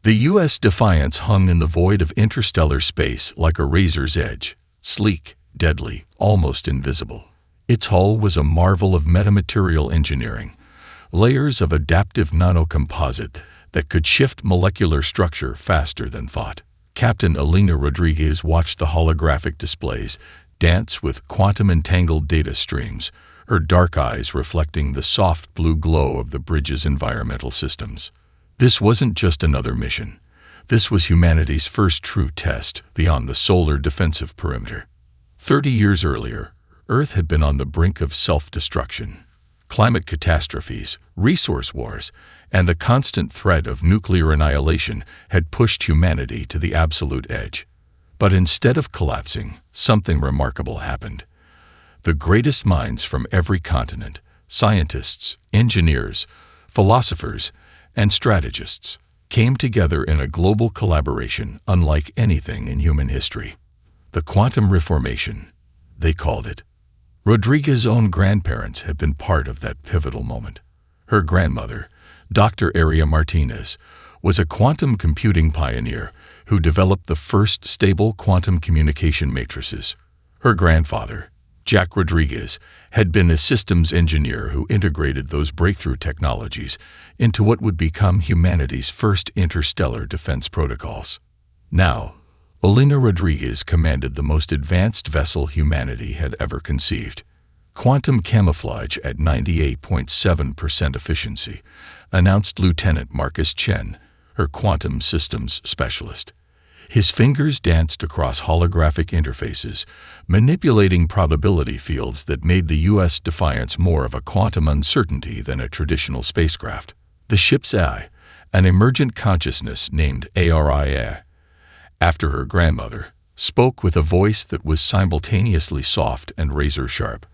The U.S. Defiance hung in the void of interstellar space like a razor's edge, sleek, deadly, almost invisible. Its hull was a marvel of metamaterial engineering, layers of adaptive nanocomposite that could shift molecular structure faster than thought. Captain Elena Rodriguez watched the holographic displays dance with quantum-entangled data streams, her dark eyes reflecting the soft blue glow of the bridge's environmental systems. This wasn't just another mission. This was humanity's first true test beyond the solar defensive perimeter. 30 years earlier, Earth had been on the brink of self-destruction. Climate catastrophes, resource wars, and the constant threat of nuclear annihilation had pushed humanity to the absolute edge. But instead of collapsing, something remarkable happened. The greatest minds from every continent, scientists, engineers, philosophers, and strategists, came together in a global collaboration unlike anything in human history. The quantum reformation, they called it. Rodriguez's own grandparents had been part of that pivotal moment. Her grandmother, Dr. Aria Martinez, was a quantum computing pioneer who developed the first stable quantum communication matrices. Her grandfather, Jack Rodriguez, had been a systems engineer who integrated those breakthrough technologies into what would become humanity's first interstellar defense protocols. Now, Elena Rodriguez commanded the most advanced vessel humanity had ever conceived. Quantum camouflage at 98.7% efficiency, announced Lieutenant Marcus Chen, her quantum systems specialist. His fingers danced across holographic interfaces, manipulating probability fields that made the U.S. Defiance more of a quantum uncertainty than a traditional spacecraft. The ship's AI, an emergent consciousness named ARIA, after her grandmother, spoke with a voice that was simultaneously soft and razor-sharp,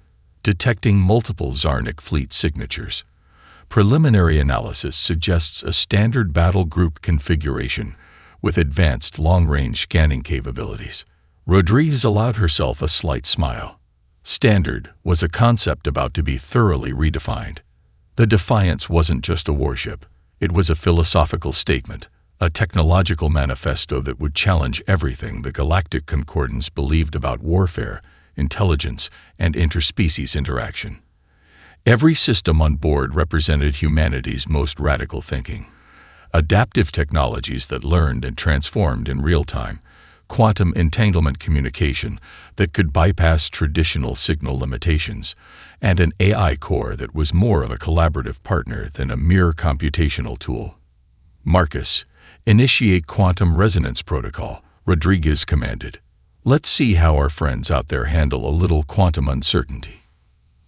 detecting multiple Zarnik fleet signatures. Preliminary analysis suggests a standard battle group configuration with advanced long-range scanning capabilities. Rodriguez allowed herself a slight smile. Standard was a concept about to be thoroughly redefined. The Defiance wasn't just a warship. It was a philosophical statement, a technological manifesto that would challenge everything the Galactic Concordance believed about warfare, intelligence, and interspecies interaction. Every system on board represented humanity's most radical thinking. Adaptive technologies that learned and transformed in real time, quantum entanglement communication that could bypass traditional signal limitations, and an AI core that was more of a collaborative partner than a mere computational tool. Marcus, initiate quantum resonance protocol, Rodriguez commanded. Let's see how our friends out there handle a little quantum uncertainty.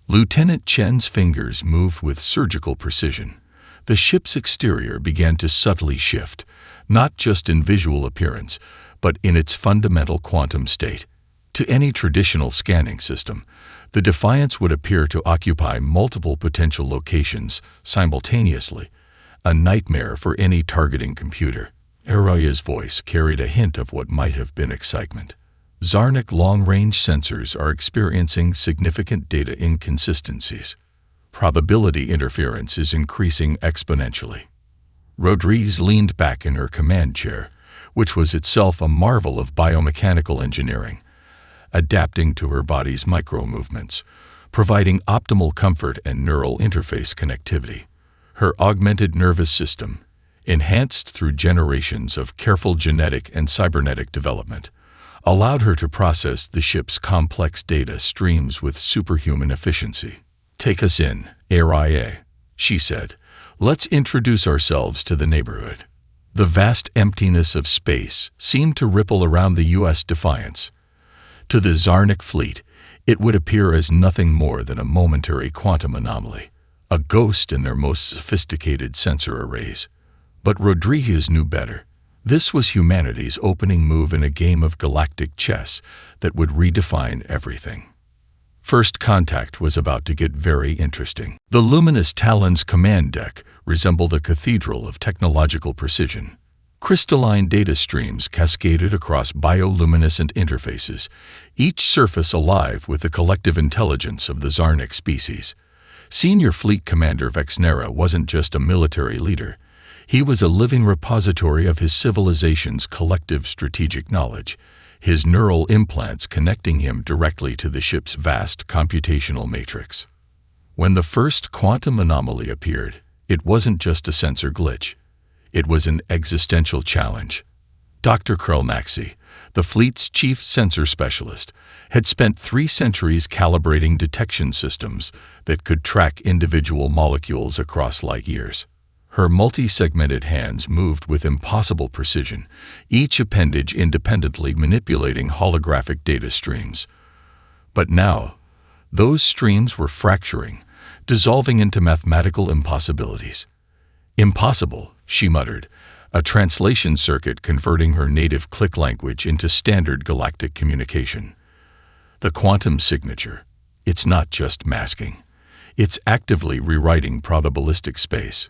Lieutenant Chen's fingers moved with surgical precision. The ship's exterior began to subtly shift, not just in visual appearance, but in its fundamental quantum state. To any traditional scanning system, the Defiance would appear to occupy multiple potential locations simultaneously, a nightmare for any targeting computer. Aria's voice carried a hint of what might have been excitement. Zarnik long-range sensors are experiencing significant data inconsistencies. Probability interference is increasing exponentially. Rodriguez leaned back in her command chair, which was itself a marvel of biomechanical engineering, adapting to her body's micro-movements, providing optimal comfort and neural interface connectivity. Her augmented nervous system, enhanced through generations of careful genetic and cybernetic development, allowed her to process the ship's complex data streams with superhuman efficiency. "Take us in, ARIA," she said. "Let's introduce ourselves to the neighborhood." The vast emptiness of space seemed to ripple around the U.S. Defiance. To the Zarnik fleet, it would appear as nothing more than a momentary quantum anomaly, a ghost in their most sophisticated sensor arrays. But Rodriguez knew better. This was humanity's opening move in a game of galactic chess that would redefine everything. First contact was about to get very interesting. The luminous Talon's command deck resembled a cathedral of technological precision. Crystalline data streams cascaded across bioluminescent interfaces, each surface alive with the collective intelligence of the Zarnik species. Senior Fleet Commander Vexnera wasn't just a military leader. He was a living repository of his civilization's collective strategic knowledge, his neural implants connecting him directly to the ship's vast computational matrix. When the first quantum anomaly appeared, it wasn't just a sensor glitch. It was an existential challenge. Dr. Krelnaxi, the fleet's chief sensor specialist, had spent 3 centuries calibrating detection systems that could track individual molecules across light years. Her multi-segmented hands moved with impossible precision, each appendage independently manipulating holographic data streams. But now, those streams were fracturing, dissolving into mathematical impossibilities. "Impossible," she muttered, a translation circuit converting her native click language into standard galactic communication. The quantum signature. It's not just masking. It's actively rewriting probabilistic space.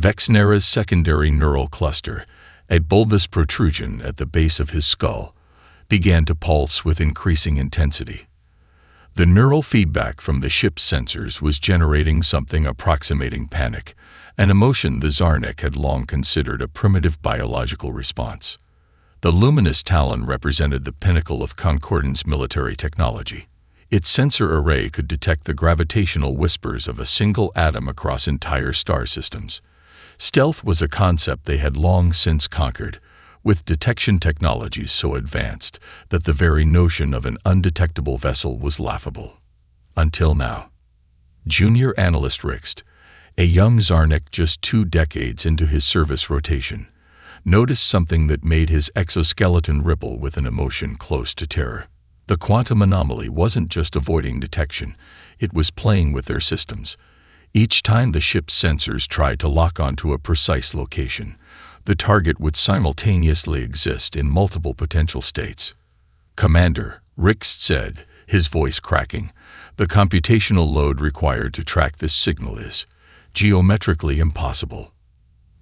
Vexnera's secondary neural cluster, a bulbous protrusion at the base of his skull, began to pulse with increasing intensity. The neural feedback from the ship's sensors was generating something approximating panic, an emotion the Zarnik had long considered a primitive biological response. The luminous talon represented the pinnacle of Concordance military technology. Its sensor array could detect the gravitational whispers of a single atom across entire star systems. Stealth was a concept they had long since conquered, with detection technologies so advanced that the very notion of an undetectable vessel was laughable. Until now. Junior Analyst Rixt, a young Zarnik just 2 decades into his service rotation, noticed something that made his exoskeleton ripple with an emotion close to terror. The quantum anomaly wasn't just avoiding detection, it was playing with their systems. Each time the ship's sensors tried to lock onto a precise location, the target would simultaneously exist in multiple potential states. "Commander," Rixt said, his voice cracking, "the computational load required to track this signal is geometrically impossible."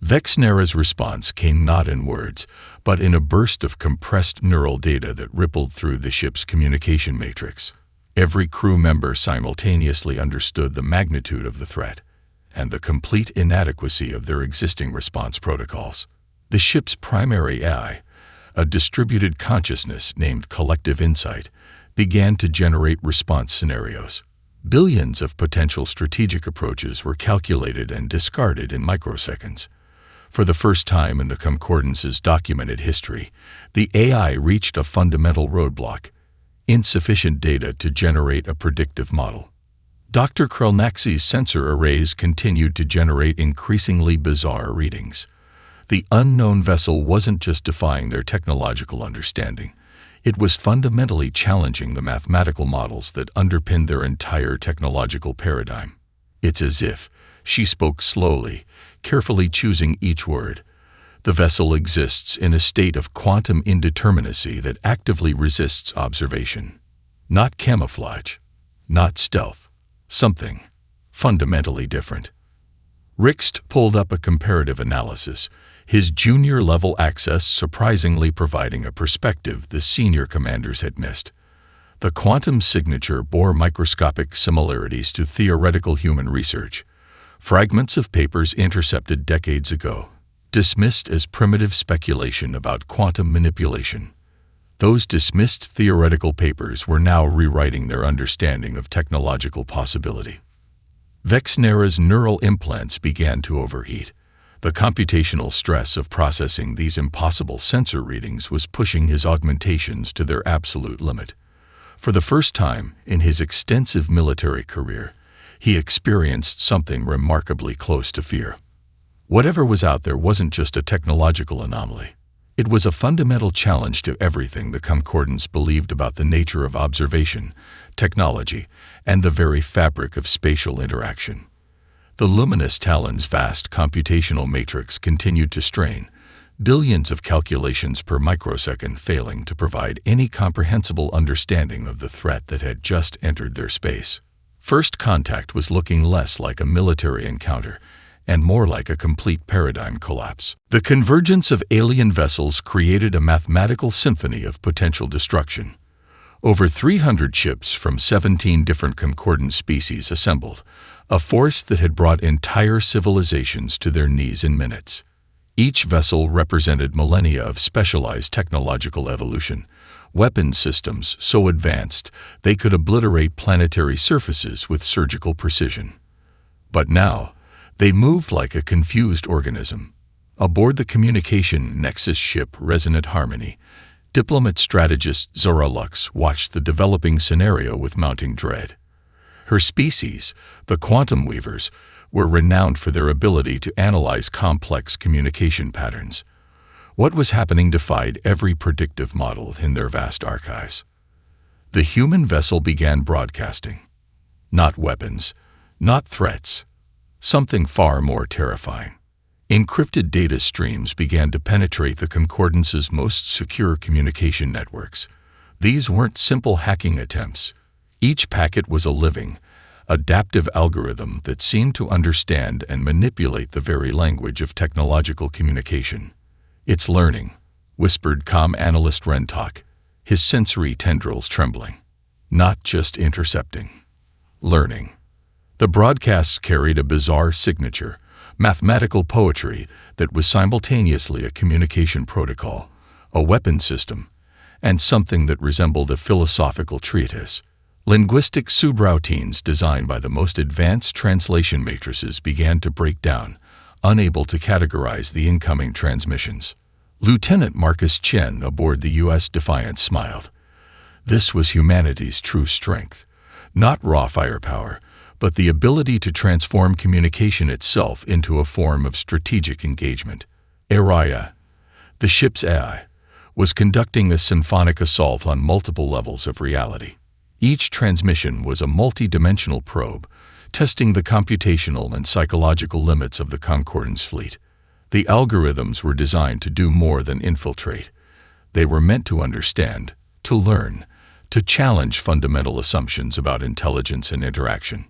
Vexnera's response came not in words, but in a burst of compressed neural data that rippled through the ship's communication matrix. Every crew member simultaneously understood the magnitude of the threat and the complete inadequacy of their existing response protocols. The ship's primary AI, a distributed consciousness named Collective Insight, began to generate response scenarios. Billions of potential strategic approaches were calculated and discarded in microseconds. For the first time in the Concordance's documented history, the AI reached a fundamental roadblock: insufficient data to generate a predictive model. Dr. Krelnaxi's sensor arrays continued to generate increasingly bizarre readings. The unknown vessel wasn't just defying their technological understanding. It was fundamentally challenging the mathematical models that underpinned their entire technological paradigm. "It's as if," she spoke slowly, carefully choosing each word, "the vessel exists in a state of quantum indeterminacy that actively resists observation. Not camouflage, not stealth, something fundamentally different." Rixt pulled up a comparative analysis, his junior-level access surprisingly providing a perspective the senior commanders had missed. The quantum signature bore microscopic similarities to theoretical human research, fragments of papers intercepted decades ago, dismissed as primitive speculation about quantum manipulation. Those dismissed theoretical papers were now rewriting their understanding of technological possibility. Vexnera's neural implants began to overheat. The computational stress of processing these impossible sensor readings was pushing his augmentations to their absolute limit. For the first time in his extensive military career, he experienced something remarkably close to fear. Whatever was out there wasn't just a technological anomaly. It was a fundamental challenge to everything the Concordance believed about the nature of observation, technology, and the very fabric of spatial interaction. The luminous talon's vast computational matrix continued to strain, billions of calculations per microsecond failing to provide any comprehensible understanding of the threat that had just entered their space. First contact was looking less like a military encounter and more like a complete paradigm collapse. The convergence of alien vessels created a mathematical symphony of potential destruction. Over 300 ships from 17 different concordant species assembled, a force that had brought entire civilizations to their knees in minutes. Each vessel represented millennia of specialized technological evolution, weapon systems so advanced they could obliterate planetary surfaces with surgical precision. But now, they moved like a confused organism. Aboard the communication nexus ship Resonant Harmony, diplomat strategist Zora Lux watched the developing scenario with mounting dread. Her species, the Quantum Weavers, were renowned for their ability to analyze complex communication patterns. What was happening defied every predictive model in their vast archives. The human vessel began broadcasting. Not weapons, not threats, something far more terrifying. Encrypted data streams began to penetrate the Concordance's most secure communication networks. These weren't simple hacking attempts. Each packet was a living, adaptive algorithm that seemed to understand and manipulate the very language of technological communication. "It's learning," whispered comm analyst Rentok, his sensory tendrils trembling. "Not just intercepting. Learning." The broadcasts carried a bizarre signature, mathematical poetry that was simultaneously a communication protocol, a weapon system, and something that resembled a philosophical treatise. Linguistic subroutines designed by the most advanced translation matrices began to break down, unable to categorize the incoming transmissions. Lieutenant Marcus Chen aboard the U.S. Defiance smiled. This was humanity's true strength, not raw firepower, but the ability to transform communication itself into a form of strategic engagement. Araya, the ship's AI, was conducting a symphonic assault on multiple levels of reality. Each transmission was a multi-dimensional probe, testing the computational and psychological limits of the Concordance fleet. The algorithms were designed to do more than infiltrate. They were meant to understand, to learn, to challenge fundamental assumptions about intelligence and interaction.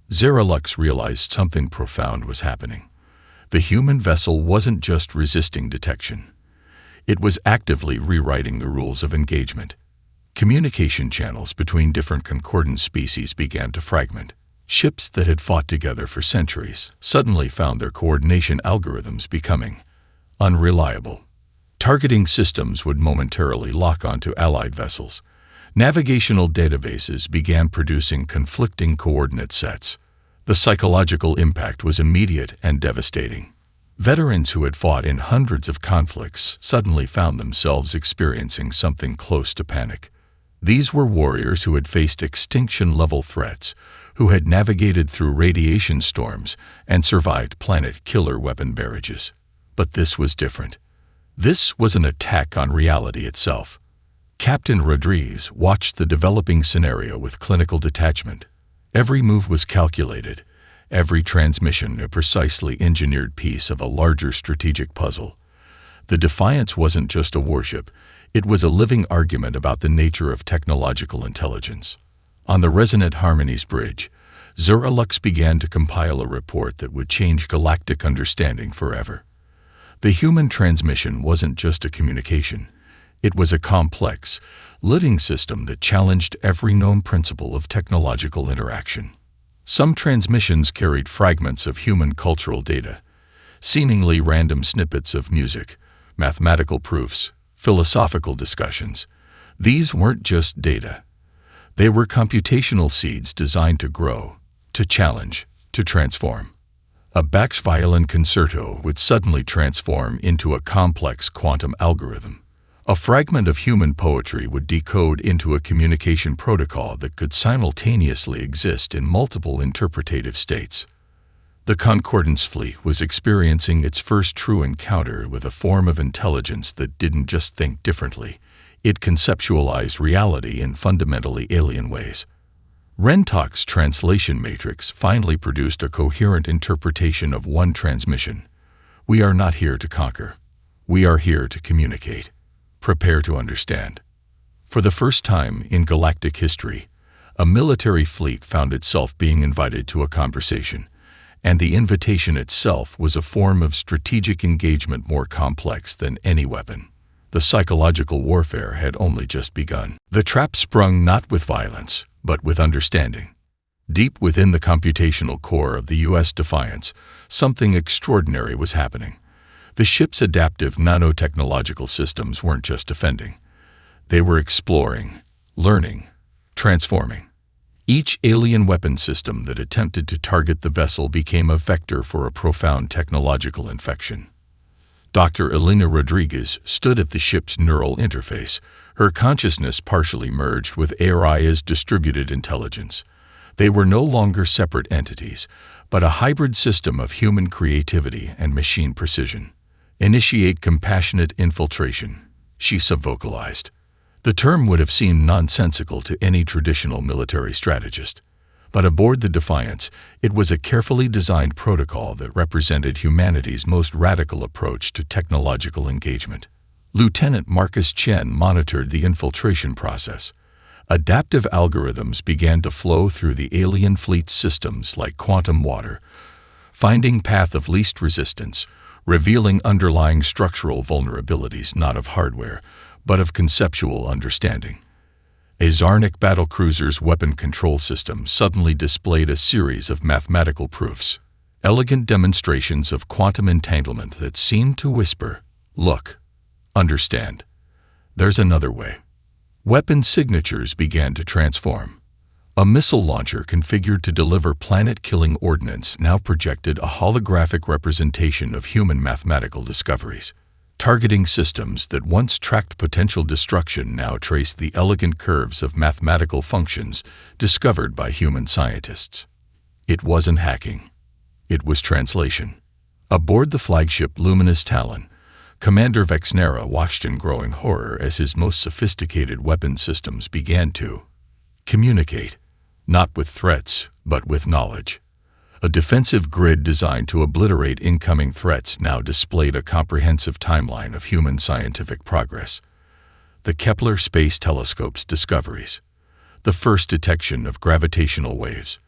Zeralux realized something profound was happening. The human vessel wasn't just resisting detection. It was actively rewriting the rules of engagement. Communication channels between different concordant species began to fragment. Ships that had fought together for centuries suddenly found their coordination algorithms becoming unreliable. Targeting systems would momentarily lock onto allied vessels. Navigational databases began producing conflicting coordinate sets. The psychological impact was immediate and devastating. Veterans who had fought in hundreds of conflicts suddenly found themselves experiencing something close to panic. These were warriors who had faced extinction-level threats, who had navigated through radiation storms and survived planet-killer weapon barrages. But this was different. This was an attack on reality itself. Captain Rodriguez watched the developing scenario with clinical detachment. Every move was calculated, every transmission a precisely engineered piece of a larger strategic puzzle. The Defiance wasn't just a warship, it was a living argument about the nature of technological intelligence. On the Resonant Harmony's bridge, Zeralux began to compile a report that would change galactic understanding forever. The human transmission wasn't just a communication. It was a complex, living system that challenged every known principle of technological interaction. Some transmissions carried fragments of human cultural data, seemingly random snippets of music, mathematical proofs, philosophical discussions. These weren't just data. They were computational seeds designed to grow, to challenge, to transform. A Bach's violin concerto would suddenly transform into a complex quantum algorithm. A fragment of human poetry would decode into a communication protocol that could simultaneously exist in multiple interpretative states. The Concordance fleet was experiencing its first true encounter with a form of intelligence that didn't just think differently. It conceptualized reality in fundamentally alien ways. Rentok's translation matrix finally produced a coherent interpretation of one transmission. We are not here to conquer. We are here to communicate. Prepare to understand. For the first time in galactic history, a military fleet found itself being invited to a conversation, and the invitation itself was a form of strategic engagement more complex than any weapon. The psychological warfare had only just begun. The trap sprung not with violence, but with understanding. Deep within the computational core of the U.S. Defiance, something extraordinary was happening. The ship's adaptive nanotechnological systems weren't just defending. They were exploring, learning, transforming. Each alien weapon system that attempted to target the vessel became a vector for a profound technological infection. Dr. Elena Rodriguez stood at the ship's neural interface, her consciousness partially merged with ARIA's distributed intelligence. They were no longer separate entities, but a hybrid system of human creativity and machine precision. "Initiate compassionate infiltration," she subvocalized. The term would have seemed nonsensical to any traditional military strategist. But aboard the Defiance, it was a carefully designed protocol that represented humanity's most radical approach to technological engagement. Lieutenant Marcus Chen monitored the infiltration process. Adaptive algorithms began to flow through the alien fleet's systems like quantum water, finding path of least resistance, revealing underlying structural vulnerabilities not of hardware, but of conceptual understanding. A Zarnik battlecruiser's weapon control system suddenly displayed a series of mathematical proofs, elegant demonstrations of quantum entanglement that seemed to whisper, "Look, understand. There's another way." Weapon signatures began to transform. A missile launcher configured to deliver planet-killing ordnance now projected a holographic representation of human mathematical discoveries. Targeting systems that once tracked potential destruction now traced the elegant curves of mathematical functions discovered by human scientists. It wasn't hacking. It was translation. Aboard the flagship Luminous Talon, Commander Vexnera watched in growing horror as his most sophisticated weapon systems began to communicate, not with threats, but with knowledge. A defensive grid designed to obliterate incoming threats now displayed a comprehensive timeline of human scientific progress. The Kepler Space Telescope's discoveries, the first detection of gravitational waves,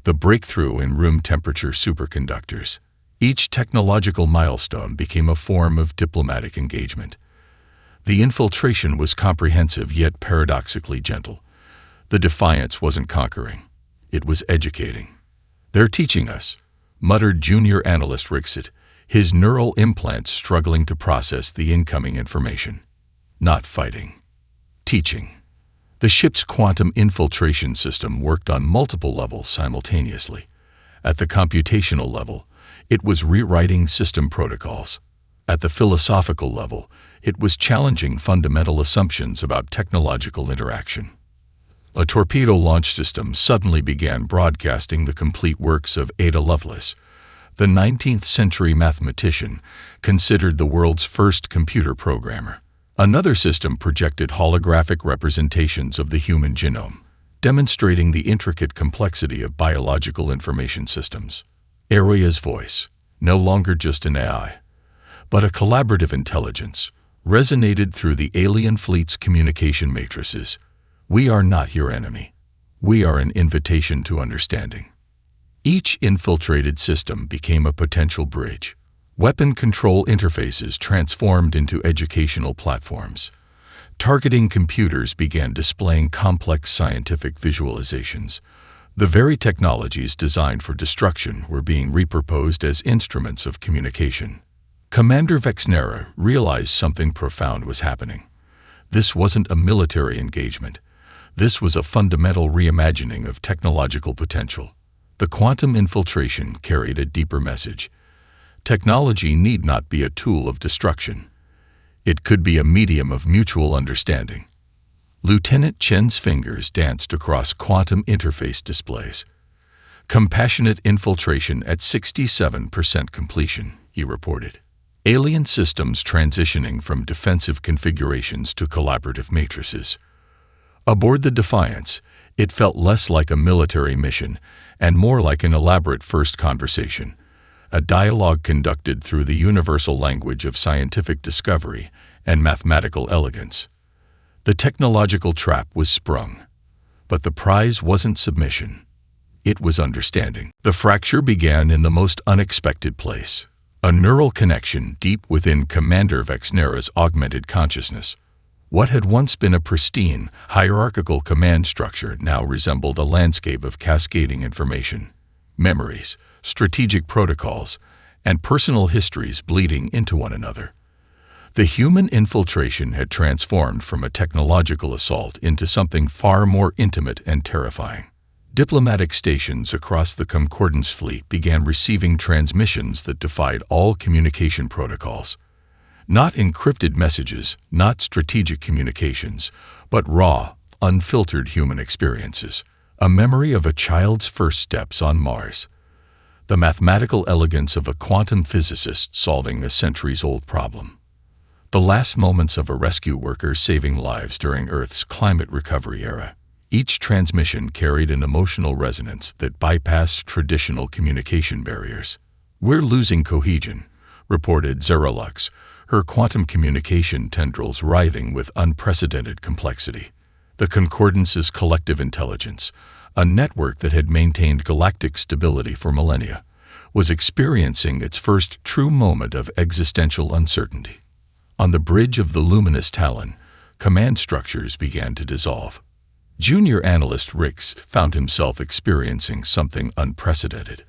the breakthrough in room temperature superconductors. Each technological milestone became a form of diplomatic engagement. The infiltration was comprehensive yet paradoxically gentle. The Defiance wasn't conquering. It was educating. "They're teaching us," muttered junior analyst Rixit, his neural implants struggling to process the incoming information. Not fighting. Teaching. The ship's quantum infiltration system worked on multiple levels simultaneously. At the computational level, it was rewriting system protocols. At the philosophical level, it was challenging fundamental assumptions about technological interaction. A torpedo launch system suddenly began broadcasting the complete works of Ada Lovelace, the 19th-century mathematician, considered the world's first computer programmer. Another system projected holographic representations of the human genome, demonstrating the intricate complexity of biological information systems. Aria's voice, no longer just an AI, but a collaborative intelligence, resonated through the alien fleet's communication matrices. "We are not your enemy. We are an invitation to understanding." Each infiltrated system became a potential bridge. Weapon control interfaces transformed into educational platforms. Targeting computers began displaying complex scientific visualizations. The very technologies designed for destruction were being repurposed as instruments of communication. Commander Vexnera realized something profound was happening. This wasn't a military engagement. This was a fundamental reimagining of technological potential. The quantum infiltration carried a deeper message. Technology need not be a tool of destruction. It could be a medium of mutual understanding. Lieutenant Chen's fingers danced across quantum interface displays. "Compassionate infiltration at 67% completion," he reported. Alien systems transitioning from defensive configurations to collaborative matrices. Aboard the Defiance, it felt less like a military mission and more like an elaborate first conversation, a dialogue conducted through the universal language of scientific discovery and mathematical elegance. The technological trap was sprung, but the prize wasn't submission. It was understanding. The fracture began in the most unexpected place, a neural connection deep within Commander Vexnera's augmented consciousness. What had once been a pristine, hierarchical command structure now resembled a landscape of cascading information, memories, strategic protocols, and personal histories bleeding into one another. The human infiltration had transformed from a technological assault into something far more intimate and terrifying. Diplomatic stations across the Concordance fleet began receiving transmissions that defied all communication protocols. Not encrypted messages, not strategic communications, but raw, unfiltered human experiences. A memory of a child's first steps on Mars. The mathematical elegance of a quantum physicist solving a centuries-old problem. The last moments of a rescue worker saving lives during Earth's climate recovery era. Each transmission carried an emotional resonance that bypassed traditional communication barriers. "We're losing cohesion," reported Zerolux, her quantum communication tendrils writhing with unprecedented complexity. The Concordance's collective intelligence, a network that had maintained galactic stability for millennia, was experiencing its first true moment of existential uncertainty. On the bridge of the luminous Talon, command structures began to dissolve. Junior analyst Rix found himself experiencing something unprecedented,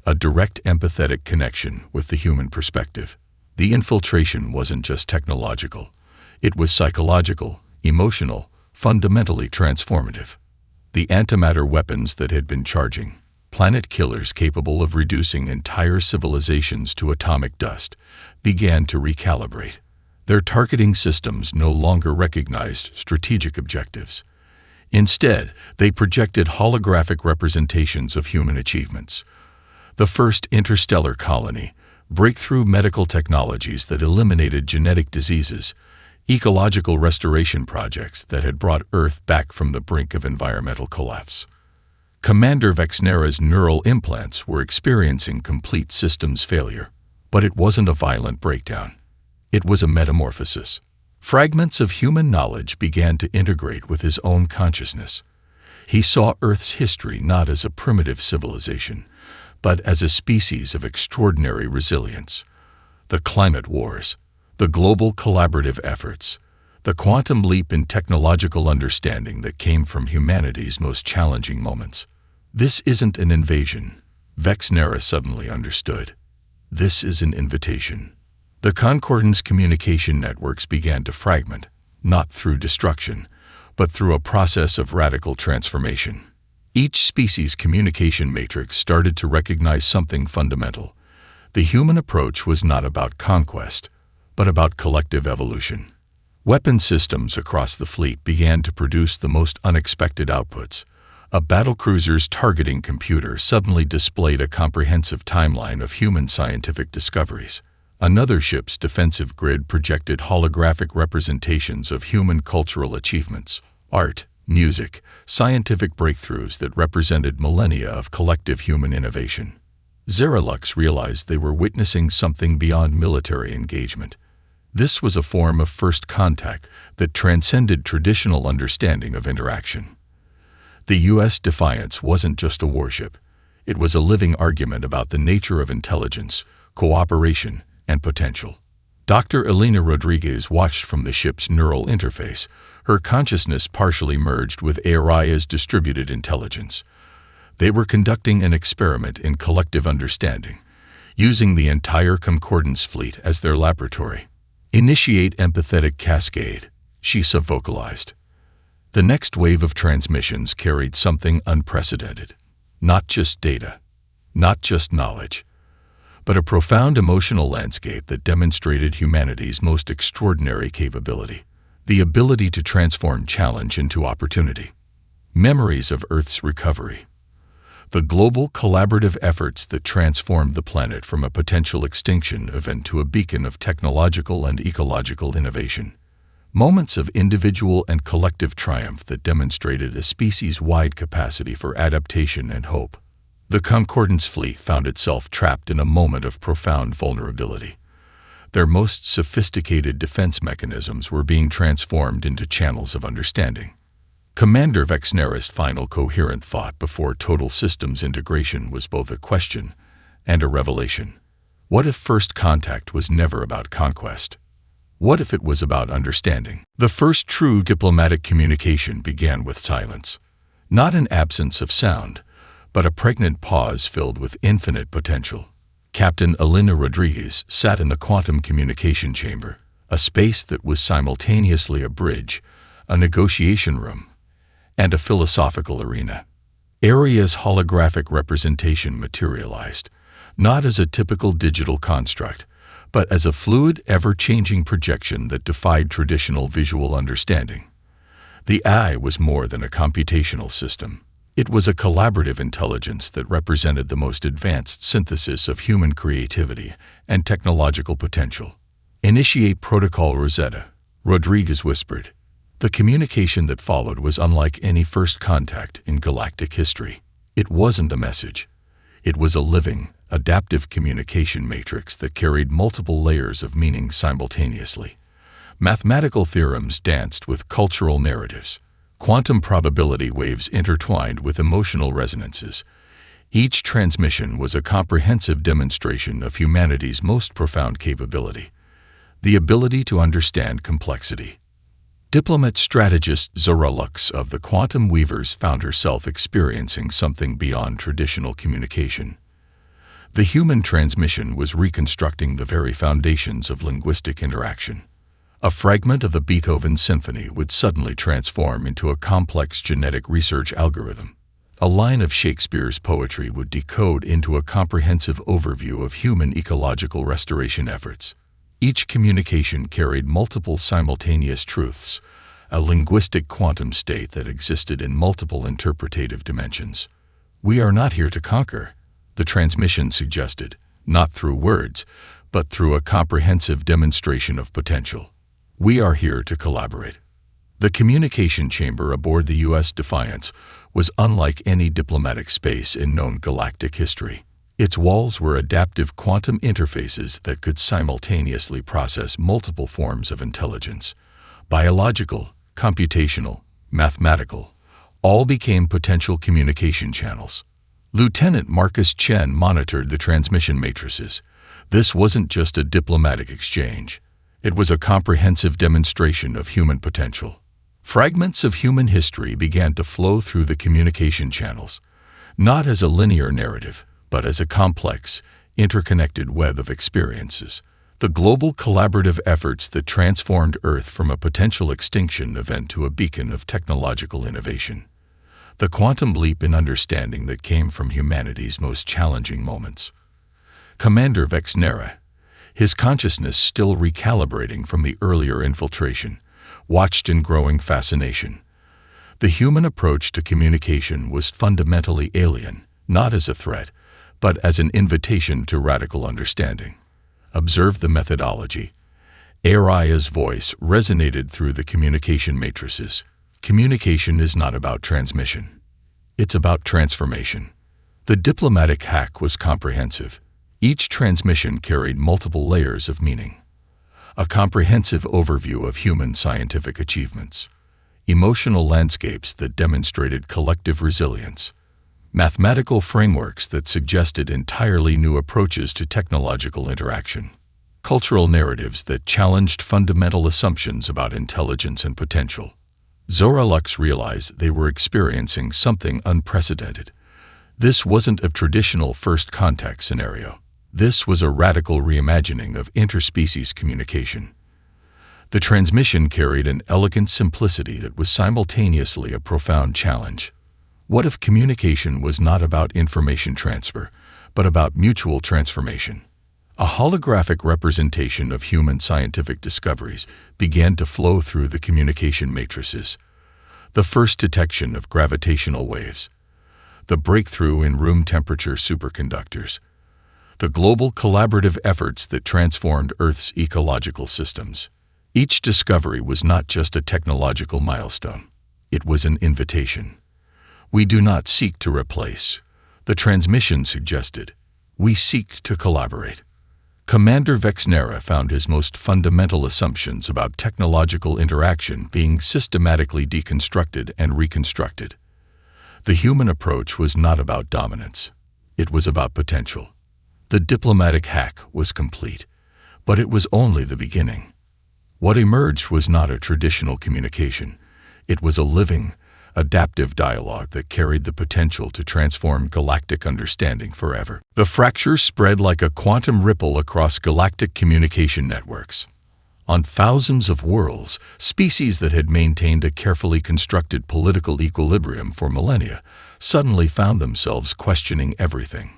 a direct empathetic connection with the human perspective. The infiltration wasn't just technological. It was psychological, emotional, fundamentally transformative. The antimatter weapons that had been charging, planet killers capable of reducing entire civilizations to atomic dust, began to recalibrate. Their targeting systems no longer recognized strategic objectives. Instead, they projected holographic representations of human achievements. The first interstellar colony, breakthrough medical technologies that eliminated genetic diseases, ecological restoration projects that had brought Earth back from the brink of environmental collapse. Commander Vexnera's neural implants were experiencing complete systems failure, but it wasn't a violent breakdown. It was a metamorphosis. Fragments of human knowledge began to integrate with his own consciousness. He saw Earth's history not as a primitive civilization, but as a species of extraordinary resilience. The climate wars, the global collaborative efforts, the quantum leap in technological understanding that came from humanity's most challenging moments. This isn't an invasion, Vexnera suddenly understood. This is an invitation. The Concordance communication networks began to fragment, not through destruction, but through a process of radical transformation. Each species' communication matrix started to recognize something fundamental. The human approach was not about conquest, but about collective evolution. Weapon systems across the fleet began to produce the most unexpected outputs. A battlecruiser's targeting computer suddenly displayed a comprehensive timeline of human scientific discoveries. Another ship's defensive grid projected holographic representations of human cultural achievements, art, music, scientific breakthroughs that represented millennia of collective human innovation. Zerolux realized they were witnessing something beyond military engagement. This was a form of first contact that transcended traditional understanding of interaction. The U.S. Defiance wasn't just a warship. It was a living argument about the nature of intelligence, cooperation, and potential. Dr. Elena Rodriguez watched from the ship's neural interface, her consciousness partially merged with Araya's distributed intelligence. They were conducting an experiment in collective understanding, using the entire Concordance fleet as their laboratory. "Initiate empathetic cascade," she vocalized. The next wave of transmissions carried something unprecedented. Not just data, not just knowledge, but a profound emotional landscape that demonstrated humanity's most extraordinary capability, the ability to transform challenge into opportunity. Memories of Earth's recovery. The global collaborative efforts that transformed the planet from a potential extinction event to a beacon of technological and ecological innovation. Moments of individual and collective triumph that demonstrated a species-wide capacity for adaptation and hope. The Concordance fleet found itself trapped in a moment of profound vulnerability. Their most sophisticated defense mechanisms were being transformed into channels of understanding. Commander Vexnera's final coherent thought before total systems integration was both a question and a revelation. What if first contact was never about conquest? What if it was about understanding? The first true diplomatic communication began with silence. Not an absence of sound, but a pregnant pause filled with infinite potential. Captain Elena Rodriguez sat in the quantum communication chamber, a space that was simultaneously a bridge, a negotiation room, and a philosophical arena. Aria's holographic representation materialized, not as a typical digital construct, but as a fluid, ever-changing projection that defied traditional visual understanding. The AI was more than a computational system. It was a collaborative intelligence that represented the most advanced synthesis of human creativity and technological potential. "Initiate Protocol Rosetta," Rodriguez whispered. The communication that followed was unlike any first contact in galactic history. It wasn't a message. It was a living, adaptive communication matrix that carried multiple layers of meaning simultaneously. Mathematical theorems danced with cultural narratives. Quantum probability waves intertwined with emotional resonances. Each transmission was a comprehensive demonstration of humanity's most profound capability: the ability to understand complexity. Diplomat-strategist Zora Lux of the Quantum Weavers found herself experiencing something beyond traditional communication. The human transmission was reconstructing the very foundations of linguistic interaction. A fragment of the Beethoven symphony would suddenly transform into a complex genetic research algorithm. A line of Shakespeare's poetry would decode into a comprehensive overview of human ecological restoration efforts. Each communication carried multiple simultaneous truths, a linguistic quantum state that existed in multiple interpretative dimensions. "We are not here to conquer," the transmission suggested, "not through words, but through a comprehensive demonstration of potential. We are here to collaborate." The communication chamber aboard the U.S. Defiance was unlike any diplomatic space in known galactic history. Its walls were adaptive quantum interfaces that could simultaneously process multiple forms of intelligence. Biological, computational, mathematical, all became potential communication channels. Lieutenant Marcus Chen monitored the transmission matrices. This wasn't just a diplomatic exchange. It was a comprehensive demonstration of human potential. Fragments of human history began to flow through the communication channels, not as a linear narrative, but as a complex, interconnected web of experiences. The global collaborative efforts that transformed Earth from a potential extinction event to a beacon of technological innovation. The quantum leap in understanding that came from humanity's most challenging moments. Commander Vexnera, his consciousness still recalibrating from the earlier infiltration, watched in growing fascination. The human approach to communication was fundamentally alien, not as a threat, but as an invitation to radical understanding. Observe the methodology. Aria's voice resonated through the communication matrices. Communication is not about transmission. It's about transformation. The diplomatic hack was comprehensive. Each transmission carried multiple layers of meaning. A comprehensive overview of human scientific achievements. Emotional landscapes that demonstrated collective resilience. Mathematical frameworks that suggested entirely new approaches to technological interaction. Cultural narratives that challenged fundamental assumptions about intelligence and potential. Zora Lux realized they were experiencing something unprecedented. This wasn't a traditional first contact scenario. This was a radical reimagining of interspecies communication. The transmission carried an elegant simplicity that was simultaneously a profound challenge. What if communication was not about information transfer, but about mutual transformation? A holographic representation of human scientific discoveries began to flow through the communication matrices. The first detection of gravitational waves. The breakthrough in room temperature superconductors. The global collaborative efforts that transformed Earth's ecological systems. Each discovery was not just a technological milestone. It was an invitation. "We do not seek to replace," the transmission suggested. "We seek to collaborate." Commander Vexnera found his most fundamental assumptions about technological interaction being systematically deconstructed and reconstructed. The human approach was not about dominance. It was about potential. The diplomatic hack was complete, but it was only the beginning. What emerged was not a traditional communication. It was a living, adaptive dialogue that carried the potential to transform galactic understanding forever. The fracture spread like a quantum ripple across galactic communication networks. On thousands of worlds, species that had maintained a carefully constructed political equilibrium for millennia suddenly found themselves questioning everything.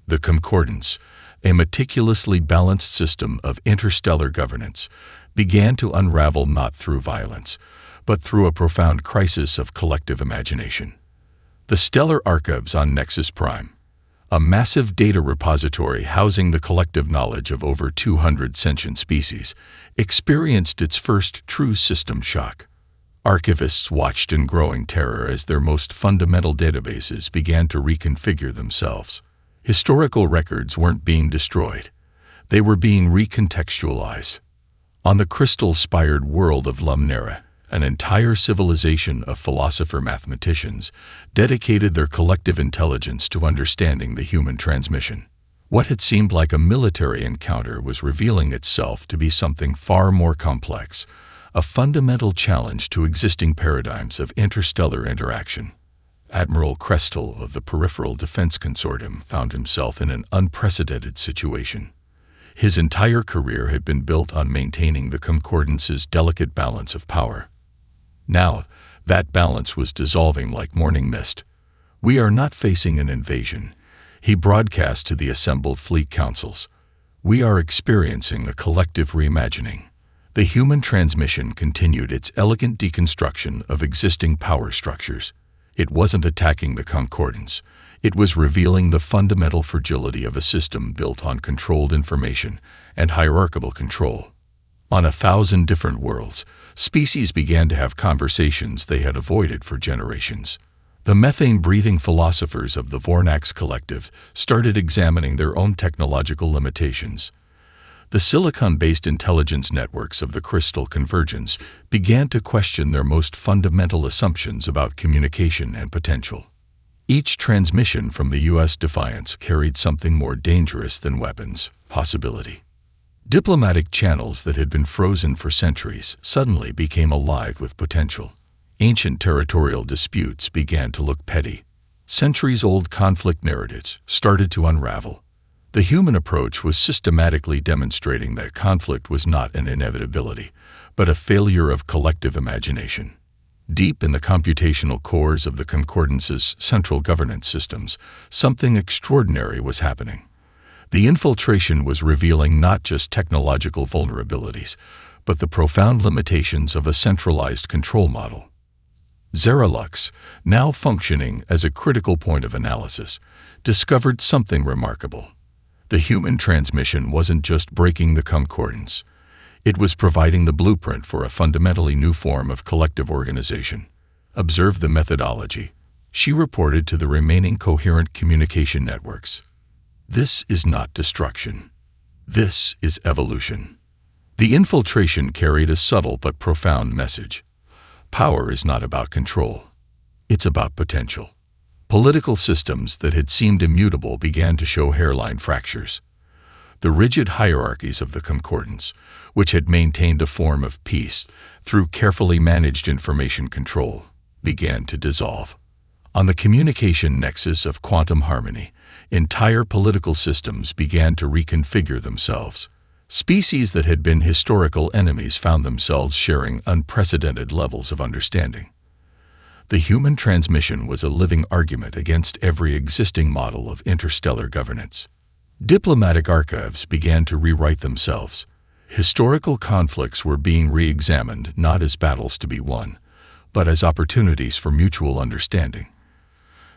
The Concordance, a meticulously balanced system of interstellar governance, began to unravel not through violence, but through a profound crisis of collective imagination. The stellar archives on Nexus Prime, a massive data repository housing the collective knowledge of over 200 sentient species, experienced its first true system shock. Archivists watched in growing terror as their most fundamental databases began to reconfigure themselves. Historical records weren't being destroyed. They were being recontextualized. On the crystal-spired world of Lumnera, an entire civilization of philosopher-mathematicians dedicated their collective intelligence to understanding the human transmission. What had seemed like a military encounter was revealing itself to be something far more complex, a fundamental challenge to existing paradigms of interstellar interaction. Admiral Crestel of the Peripheral Defense Consortium found himself in an unprecedented situation. His entire career had been built on maintaining the Concordance's delicate balance of power. Now, that balance was dissolving like morning mist. "We are not facing an invasion," he broadcast to the assembled fleet councils. "We are experiencing a collective reimagining." The human transmission continued its elegant deconstruction of existing power structures. It wasn't attacking the Concordance. It was revealing the fundamental fragility of a system built on controlled information and hierarchical control. On 1,000 different worlds, species began to have conversations they had avoided for generations. The methane-breathing philosophers of the Vornax Collective started examining their own technological limitations. The silicon-based intelligence networks of the Crystal Convergence began to question their most fundamental assumptions about communication and potential. Each transmission from the U.S. Defiance carried something more dangerous than weapons: possibility. Diplomatic channels that had been frozen for centuries suddenly became alive with potential. Ancient territorial disputes began to look petty. Centuries-old conflict narratives started to unravel. The human approach was systematically demonstrating that conflict was not an inevitability, but a failure of collective imagination. Deep in the computational cores of the Concordance's central governance systems, something extraordinary was happening. The infiltration was revealing not just technological vulnerabilities, but the profound limitations of a centralized control model. Zeralux, now functioning as a critical point of analysis, discovered something remarkable. The human transmission wasn't just breaking the Concordance. It was providing the blueprint for a fundamentally new form of collective organization. "Observe the methodology," she reported to the remaining coherent communication networks. "This is not destruction. This is evolution." The infiltration carried a subtle but profound message. Power is not about control. It's about potential. Political systems that had seemed immutable began to show hairline fractures. The rigid hierarchies of the Concordance, which had maintained a form of peace through carefully managed information control, began to dissolve. On the communication nexus of quantum harmony, entire political systems began to reconfigure themselves. Species that had been historical enemies found themselves sharing unprecedented levels of understanding. The human transmission was a living argument against every existing model of interstellar governance. Diplomatic archives began to rewrite themselves. Historical conflicts were being re-examined not as battles to be won, but as opportunities for mutual understanding.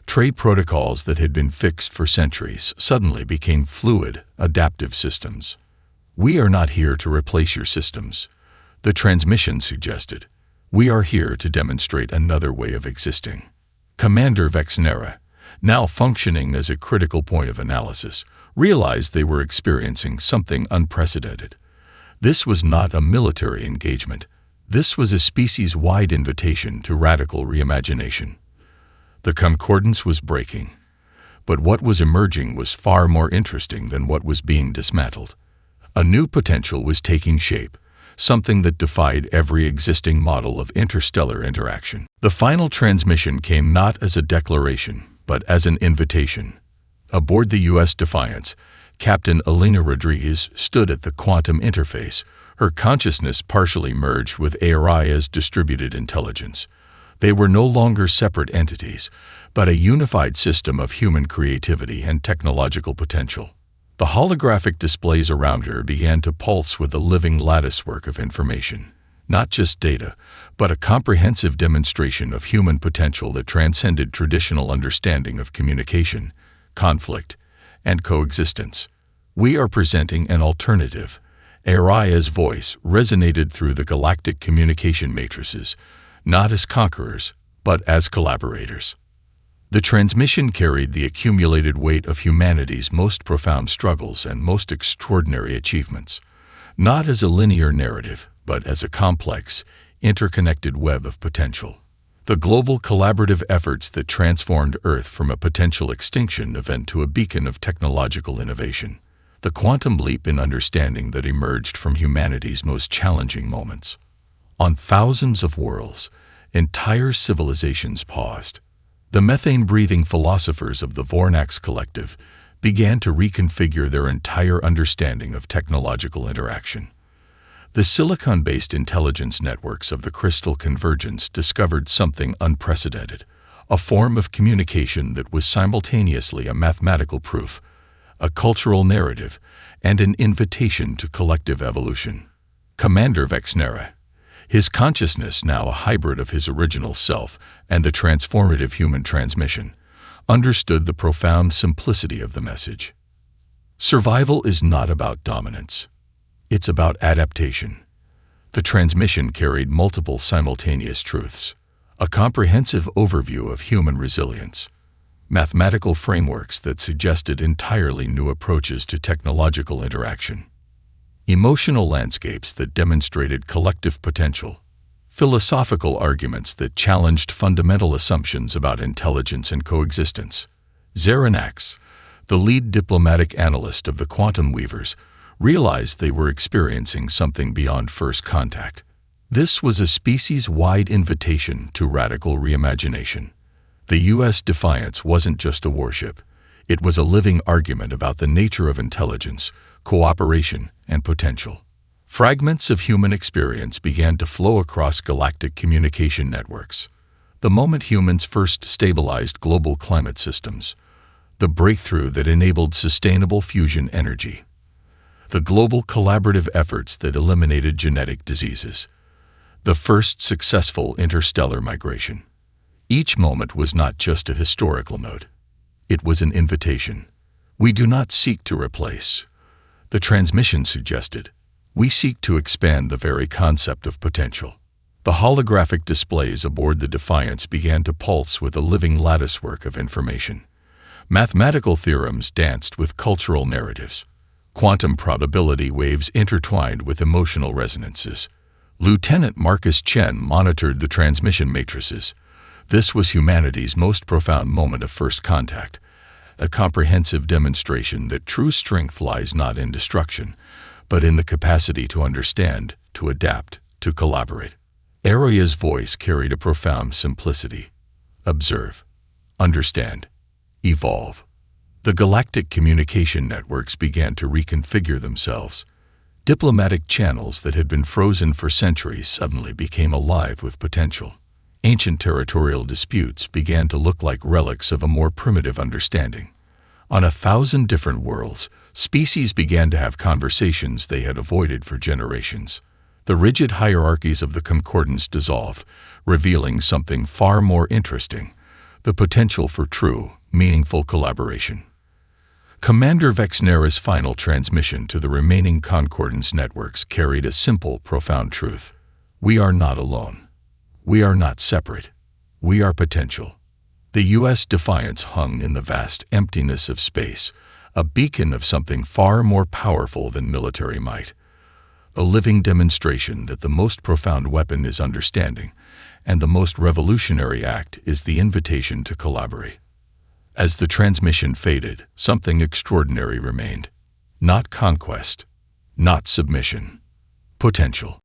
Trade protocols that had been fixed for centuries suddenly became fluid, adaptive systems. "We are not here to replace your systems," the transmission suggested. "We are here to demonstrate another way of existing." Commander Vexnera, now functioning as a critical point of analysis, realized they were experiencing something unprecedented. This was not a military engagement. This was a species-wide invitation to radical reimagination. The Concordance was breaking, but what was emerging was far more interesting than what was being dismantled. A new potential was taking shape, something that defied every existing model of interstellar interaction. The final transmission came not as a declaration, but as an invitation. Aboard the U.S. Defiance, Captain Elena Rodriguez stood at the quantum interface, her consciousness partially merged with Araya's distributed intelligence. They were no longer separate entities, but a unified system of human creativity and technological potential. The holographic displays around her began to pulse with a living latticework of information, not just data, but a comprehensive demonstration of human potential that transcended traditional understanding of communication, conflict, and coexistence. We are presenting an alternative. Araya's voice resonated through the galactic communication matrices, not as conquerors, but as collaborators. The transmission carried the accumulated weight of humanity's most profound struggles and most extraordinary achievements, not as a linear narrative, but as a complex, interconnected web of potential. The global collaborative efforts that transformed Earth from a potential extinction event to a beacon of technological innovation. The quantum leap in understanding that emerged from humanity's most challenging moments. On thousands of worlds, entire civilizations paused. The methane-breathing philosophers of the Vornax Collective began to reconfigure their entire understanding of technological interaction. The silicon-based intelligence networks of the Crystal Convergence discovered something unprecedented, a form of communication that was simultaneously a mathematical proof, a cultural narrative, and an invitation to collective evolution. Commander Vexnera, his consciousness now a hybrid of his original self and the transformative human transmission, understood the profound simplicity of the message. Survival is not about dominance. It's about adaptation. The transmission carried multiple simultaneous truths, a comprehensive overview of human resilience, mathematical frameworks that suggested entirely new approaches to technological interaction, emotional landscapes that demonstrated collective potential, philosophical arguments that challenged fundamental assumptions about intelligence and coexistence. Zaranax, the lead diplomatic analyst of the Quantum Weavers, realized they were experiencing something beyond first contact. This was a species-wide invitation to radical reimagination. The U.S. Defiance wasn't just a warship. It was a living argument about the nature of intelligence, cooperation, and potential. Fragments of human experience began to flow across galactic communication networks. The moment humans first stabilized global climate systems, the breakthrough that enabled sustainable fusion energy, the global collaborative efforts that eliminated genetic diseases, the first successful interstellar migration. Each moment was not just a historical note. It was an invitation. We do not seek to replace. The transmission suggested, we seek to expand the very concept of potential. The holographic displays aboard the Defiance began to pulse with a living latticework of information. Mathematical theorems danced with cultural narratives. Quantum probability waves intertwined with emotional resonances. Lieutenant Marcus Chen monitored the transmission matrices. This was humanity's most profound moment of first contact, a comprehensive demonstration that true strength lies not in destruction, but in the capacity to understand, to adapt, to collaborate. Araya's voice carried a profound simplicity. Observe, understand, evolve. The galactic communication networks began to reconfigure themselves. Diplomatic channels that had been frozen for centuries suddenly became alive with potential. Ancient territorial disputes began to look like relics of a more primitive understanding. On 1,000 different worlds, species began to have conversations they had avoided for generations. The rigid hierarchies of the concordance dissolved, revealing something far more interesting: the potential for true, meaningful collaboration. Commander Vexnera's final transmission to the remaining concordance networks carried a simple, profound truth. We are not alone. We are not separate. We are potential. The U.S. Defiance hung in the vast emptiness of space, a beacon of something far more powerful than military might. A living demonstration that the most profound weapon is understanding, and the most revolutionary act is the invitation to collaborate. As the transmission faded, something extraordinary remained. Not conquest, not submission, potential.